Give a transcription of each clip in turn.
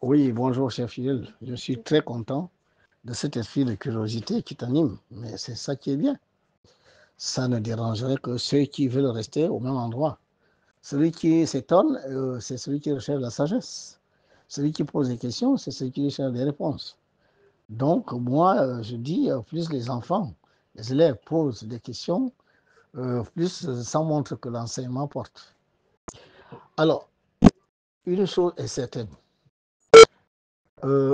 Oui, bonjour, cher fidèle. Je suis très content de cet esprit de curiosité qui t'anime, mais c'est ça qui est bien. Ça ne dérangerait que ceux qui veulent rester au même endroit. Celui qui s'étonne, c'est celui qui recherche la sagesse. Celui qui pose des questions, c'est celui qui cherche des réponses. Donc, moi, je dis, plus les enfants, les élèves posent des questions, plus ça montre que l'enseignement porte. Alors, une chose est certaine.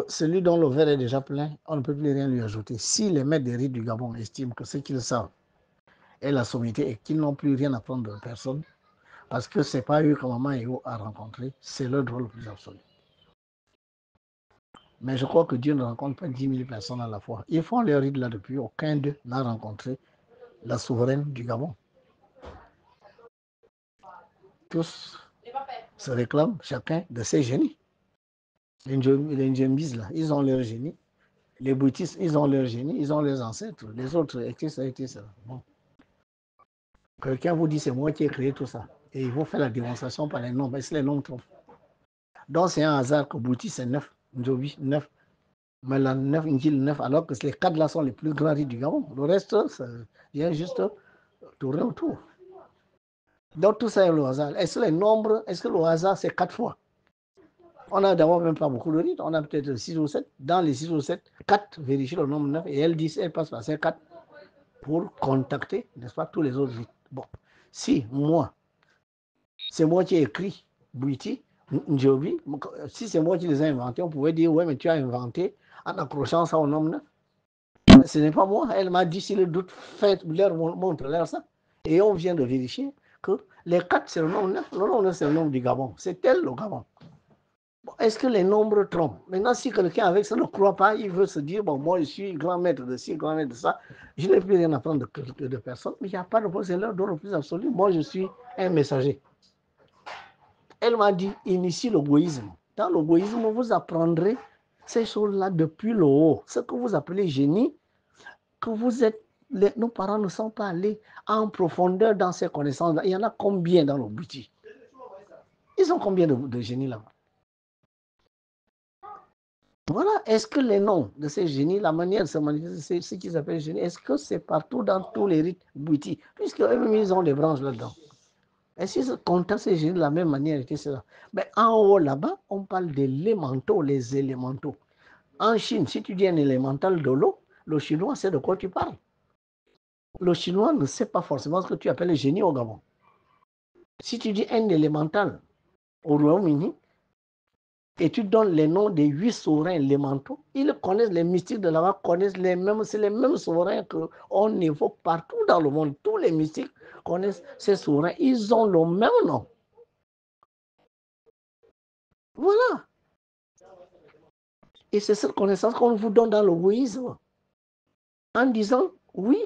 Celui dont le verre est déjà plein, on ne peut plus rien lui ajouter. Si les maîtres des rites du Gabon estiment que ce qu'ils savent est la sommité et qu'ils n'ont plus rien à prendre de personne, parce que ce n'est pas eux que Maman Eo a rencontré, c'est leur droit le plus absolu. Mais je crois que Dieu ne rencontre pas 10 000 personnes à la fois. Ils font leur rite là depuis, aucun d'eux n'a rencontré la souveraine du Gabon. Tous se réclament chacun de ses génies. Les Ndjembis, là, ils ont leur génie. Les bouddhistes, ils ont leur génie, ils ont leurs ancêtres. Les autres, etc. Bon. Quelqu'un vous dit c'est moi qui ai créé tout ça. Et ils vont faire la démonstration par les nombres. Et c'est les nombres trompent. Donc c'est un hasard que Bouti c'est 9, Njobi 9, Melan 9, Ngil 9, alors que les 4 là sont les plus grands rites du Gabon. Le reste, ça vient juste tourner autour. Donc tout ça est le hasard. Est-ce que les nombres, est-ce que le hasard c'est 4 fois? On n'a d'abord même pas beaucoup de rites, on a peut-être 6 ou 7. Dans les 6 ou 7, 4 vérifient le nombre 9 et elle passe par ces 4 pour contacter, n'est-ce pas, tous les autres rites. Bon, si moi, c'est moi qui ai écrit Bouiti, Njobi, si c'est moi qui les ai inventés, on pouvait dire, ouais, mais tu as inventé en accrochant ça au nombre 9. Mais ce n'est pas moi. Elle m'a dit, si le doute fait, montre-leur ça. Et on vient de vérifier que les 4, c'est le nombre 9. Le nombre 9, c'est le nombre du Gabon. C'est elle, le Gabon. Bon, est-ce que les nombres trompent? Maintenant, si quelqu'un avec ça ne croit pas, il veut se dire, bon, moi, je suis grand maître de ci, grand maître de ça, je n'ai plus rien à prendre de personne, mais il n'y a pas de problème, c'est leur don le plus absolu. Moi, je suis un messager. Elle m'a dit, initie l'égoïsme. Dans l'égoïsme, vous apprendrez ces choses-là depuis le haut. Ce que vous appelez génie, que vous êtes, nos parents ne sont pas allés en profondeur dans ces connaissances-là. Il y en a combien dans le boutique? Ils ont combien de génies là-bas? Voilà, est-ce que les noms de ces génies, la manière de se manifester, ce qu'ils appellent génie, est-ce que c'est partout dans tous les rites bouti, puisque eux-mêmes, ils ont des branches là-dedans? Est-ce qu'ils se contactent ces génies de la même manière que cela? Mais en haut, là-bas, on parle d'élémentaux, les élémentaux. En Chine, si tu dis un élémental de l'eau, le chinois sait de quoi tu parles. Le chinois ne sait pas forcément ce que tu appelles le génie au Gabon. Si tu dis un élémental au Royaume-Uni, et tu donnes les noms des 8 souverains élémentaux, ils connaissent les mystiques de là-bas, connaissent les mêmes, c'est les mêmes souverains qu'on évoque partout dans le monde. Tous les mystiques connaissent ces souverains, ils ont le même nom. Voilà. Et c'est cette connaissance qu'on vous donne dans le bouddhisme. En disant, oui,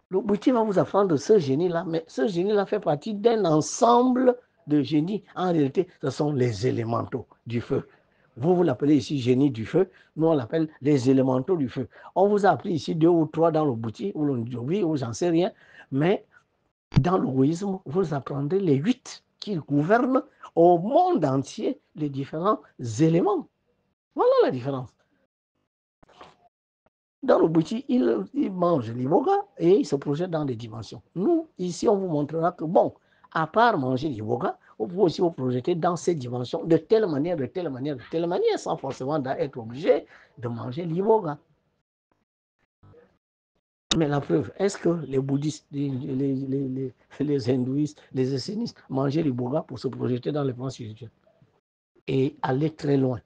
le bouddhisme va vous apprendre de ce génie-là, mais ce génie-là fait partie d'un ensemble de génies. En réalité, ce sont les élémentaux du feu. Vous l'appelez ici génie du feu, nous on l'appelle les élémentaux du feu. On vous a appris ici 2 ou 3 dans le bouti, ou le njobi, ou j'en sais rien, mais dans l'égoïsme, vous apprendrez les 8 qui gouvernent au monde entier les différents éléments. Voilà la différence. Dans le bouti, il mange l'iboga et il se projette dans des dimensions. Nous, ici, on vous montrera que, bon, à part manger l'iboga, vous pouvez aussi vous projeter dans ces dimensions de telle manière, de telle manière, de telle manière, sans forcément être obligé de manger l'iboga. Mais la preuve, est-ce que les bouddhistes, les hindouistes, les essénistes mangeaient l'iboga pour se projeter dans les plans spirituels et aller très loin?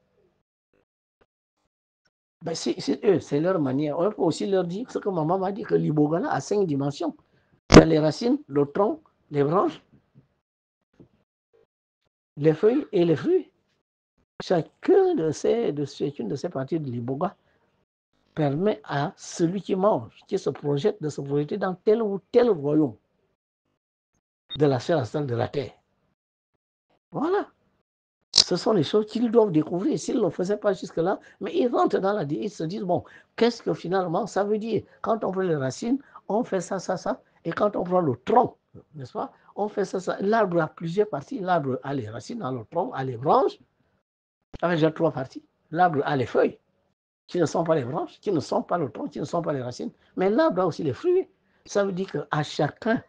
Ben c'est eux, c'est leur manière. On peut aussi leur dire ce que maman m'a dit, que l'iboga là a 5 dimensions. Il y a les racines, le tronc, les branches, les feuilles et les fruits. Chacune de ces parties de l'iboga permet à celui qui mange, qui se projette, de se projeter dans tel ou tel royaume de la sphère astrale de la Terre. Voilà. Ce sont les choses qu'ils doivent découvrir. S'ils ne le faisaient pas jusque-là, mais ils rentrent dans la vie, ils se disent, bon, qu'est-ce que finalement ça veut dire? Quand on prend les racines, on fait ça, ça, ça. Et quand on prend le tronc, n'est-ce pas? On fait ça, ça. L'arbre a plusieurs parties. L'arbre a les racines, a le tronc, a les branches. avec déjà 3 parties. L'arbre a les feuilles, qui ne sont pas les branches, qui ne sont pas le tronc, qui ne sont pas les racines, mais l'arbre a aussi les fruits. Ça veut dire qu'à chacun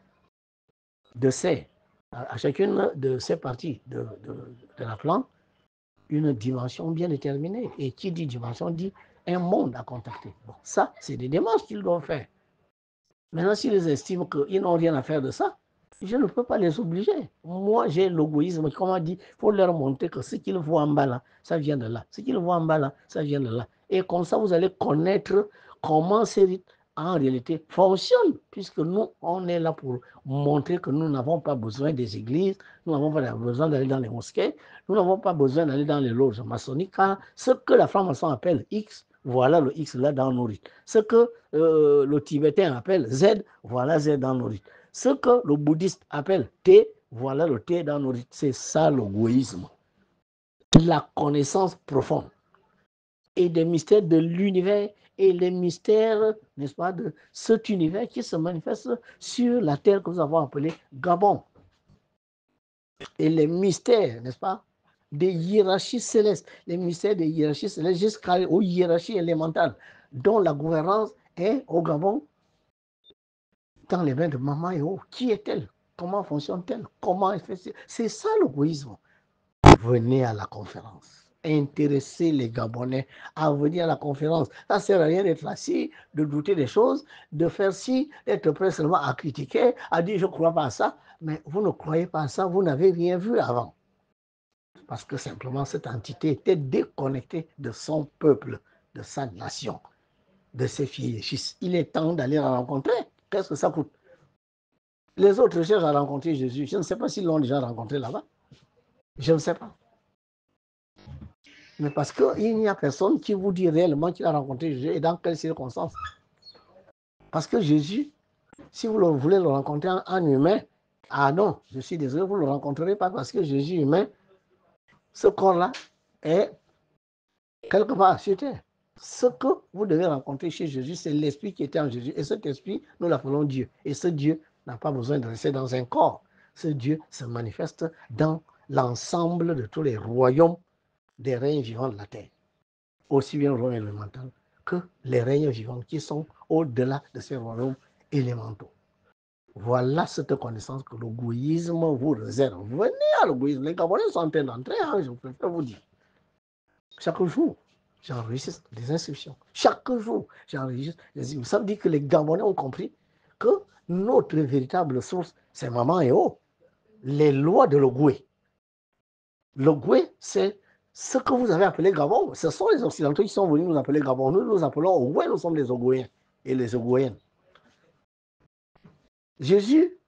de ces, à chacune de ces parties de la plante, une dimension bien déterminée. Et qui dit dimension dit un monde à contacter. Bon, ça, c'est des démarches qu'ils doivent faire. Maintenant, s'ils estiment qu'ils n'ont rien à faire de ça, je ne peux pas les obliger. Moi, j'ai l'égoïsme. Comme on dit, il faut leur montrer que ce qu'ils voient en bas là, ça vient de là. Ce qu'ils voient en bas là, ça vient de là. Et comme ça, vous allez connaître comment ces rites, en réalité, fonctionnent. Puisque nous, on est là pour montrer que nous n'avons pas besoin des églises, nous n'avons pas besoin d'aller dans les mosquées, nous n'avons pas besoin d'aller dans les loges maçonniques. Car ce que la franc-maçon appelle X, voilà le X là dans nos rites. Ce que le Tibétain appelle Z, voilà Z dans nos rites. Ce que le bouddhiste appelle T, voilà le T dans nos rites. C'est ça l'égoïsme. La connaissance profonde et des mystères de l'univers et les mystères, n'est-ce pas, de cet univers qui se manifeste sur la terre que nous avons appelée Gabon. Et les mystères, n'est-ce pas, des hiérarchies célestes, les mystères des hiérarchies célestes jusqu'aux hiérarchies élémentales, dont la gouvernance est au Gabon dans les mains de Maman Eo. Qui est-elle? Comment fonctionne-t-elle? Comment elle fait? C'est ça l'égoïsme. Venez à la conférence. Intéressez les Gabonais à venir à la conférence. Ça ne sert à rien d'être assis, de douter des choses, de faire ci, d'être prêt seulement à critiquer, à dire je ne crois pas à ça. Mais vous ne croyez pas à ça, vous n'avez rien vu avant. Parce que simplement cette entité était déconnectée de son peuple, de sa nation, de ses filles et fils. Il est temps d'aller la rencontrer. Qu'est-ce que ça coûte? Les autres cherchent à rencontrer Jésus. Je ne sais pas s'ils l'ont déjà rencontré là-bas. Je ne sais pas. Mais parce qu'il n'y a personne qui vous dit réellement qu'il a rencontré Jésus et dans quelles circonstances. Parce que Jésus, si vous voulez le rencontrer en humain, ah non, je suis désolé, vous ne le rencontrerez pas parce que Jésus humain, ce corps-là est quelque part sur terre. Ce que vous devez rencontrer chez Jésus, c'est l'esprit qui était en Jésus. Et cet esprit, nous l'appelons Dieu. Et ce Dieu n'a pas besoin de rester dans un corps. Ce Dieu se manifeste dans l'ensemble de tous les royaumes des règnes vivants de la terre. Aussi bien le royaume élémental que les règnes vivants qui sont au-delà de ces royaumes élémentaux. Voilà cette connaissance que l'égoïsme vous réserve. Venez à l'égoïsme. Les Gabonais sont en train d'entrer, hein, je préfère vous dire. Chaque jour, j'enregistre des inscriptions. Chaque jour, j'enregistre des inscriptions. Ça veut dire que les Gabonais ont compris que notre véritable source, c'est Maman Eo. Les lois de l'Ogoué. L'Ogoué, c'est ce que vous avez appelé Gabon. Ce sont les Occidentaux qui sont venus nous appeler Gabon. Nous nous appelons Ogoué, nous sommes les Ogouéens et les Ogouéennes. Jésus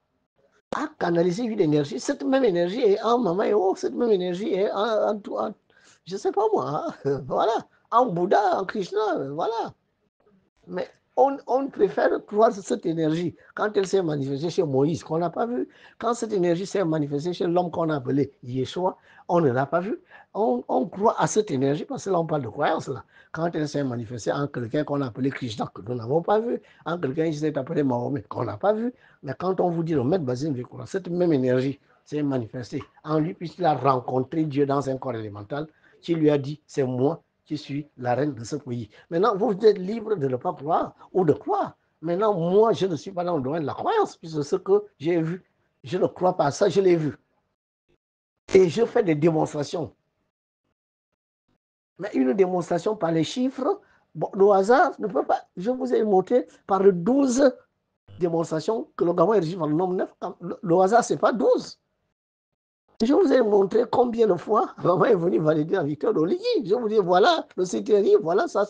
a canalisé une énergie. Cette même énergie est en Maman Eo. Cette même énergie est en je ne sais pas moi. Hein, voilà. En Bouddha, en Krishna, voilà. Mais on préfère croire cette énergie quand elle s'est manifestée chez Moïse, qu'on n'a pas vu. Quand cette énergie s'est manifestée chez l'homme qu'on a appelé Yeshua, on ne l'a pas vu. On croit à cette énergie parce que là, on parle de croyance. Là. Quand elle s'est manifestée en quelqu'un qu'on a appelé Krishna, que nous n'avons pas vu, en quelqu'un qui s'est appelé Mahomet, qu'on n'a pas vu. Mais quand on vous dit le maître Basile Vekura, cette même énergie s'est manifestée en lui, puisqu'il a rencontré Dieu dans un corps élémental, qui lui a dit, c'est moi qui suis la reine de ce pays. Maintenant, vous êtes libre de ne pas croire ou de croire. Maintenant, moi, je ne suis pas dans le domaine de la croyance, puisque ce que j'ai vu, je ne crois pas à ça, je l'ai vu. Et je fais des démonstrations. Mais une démonstration par les chiffres, bon, le hasard ne peut pas. Je vous ai montré par 12 démonstrations que le Gabon est régi par le nombre 9. Le hasard, ce n'est pas 12. Je vous ai montré combien de fois maman est venue valider la victoire d'Oligui. Je vous dis, voilà, le CTRI, voilà, ça.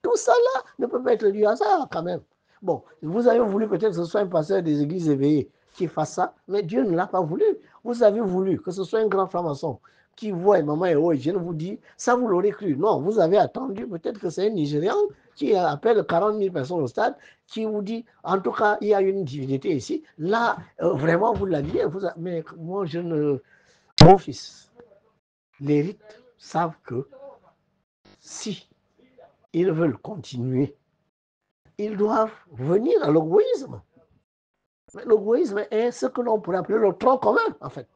Tout ça là ne peut pas être du hasard quand même. Bon, vous avez voulu peut-être que ce soit un pasteur des églises éveillées qui fasse ça, mais Dieu ne l'a pas voulu. Vous avez voulu que ce soit un grand franc-maçon qui voit maman et je vous dis, ça vous l'aurez cru. Non, vous avez attendu peut-être que c'est un Nigérian qui appelle 40 000 personnes au stade, qui vous dit, en tout cas, il y a une divinité ici. Là, vraiment, vous l'aviez. Mais moi, je ne... Mon fils, les rites savent que si ils veulent continuer, ils doivent venir à l'égoïsme. Mais l'égoïsme est ce que l'on pourrait appeler le tronc commun, en fait.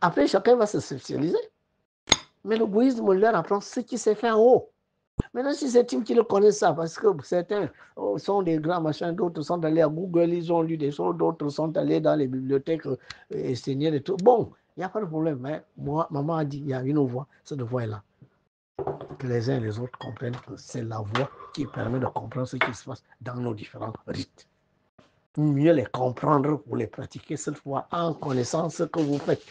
Après, chacun va se spécialiser. Mais le bouddhisme leur apprend ce qui s'est fait en haut. Maintenant, si c'est Tim qui le connaît ça, parce que certains sont des grands machins, d'autres sont allés à Google, ils ont lu des choses, d'autres sont allés dans les bibliothèques et enseigner des trucs. Bon, il n'y a pas de problème. Mais moi, maman a dit, il y a une voix, cette voix est là. Que les uns et les autres comprennent que c'est la voie qui permet de comprendre ce qui se passe dans nos différents rites. Mieux les comprendre pour les pratiquer cette fois en connaissant ce que vous faites.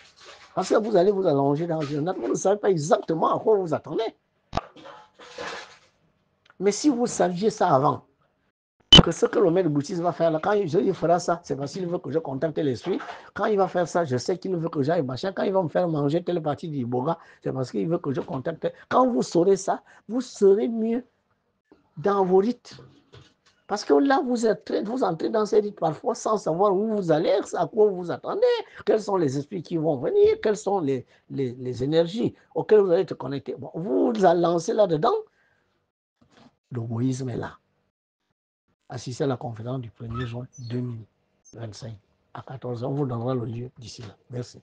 Parce que vous allez vous allonger dans une natte, vous ne savez pas exactement à quoi vous attendez. Mais si vous saviez ça avant, que ce que le maître bouddhiste va faire, là, quand il fera ça, c'est parce qu'il veut que je contacte l'esprit. Quand il va faire ça, je sais qu'il veut que j'aille machin. Quand il va me faire manger telle partie du boga, c'est parce qu'il veut que je contacte. Quand vous saurez ça, vous serez mieux dans vos rites. Parce que là, vous entrez dans ces rites parfois sans savoir où vous allez, à quoi vous attendez, quels sont les esprits qui vont venir, quelles sont les énergies auxquelles vous allez être connecté. Bon, vous vous lancez là-dedans, le bouddhisme est là. Assistez à la conférence du 1er juin 2025 à 14h. On vous donnera le lieu d'ici là. Merci.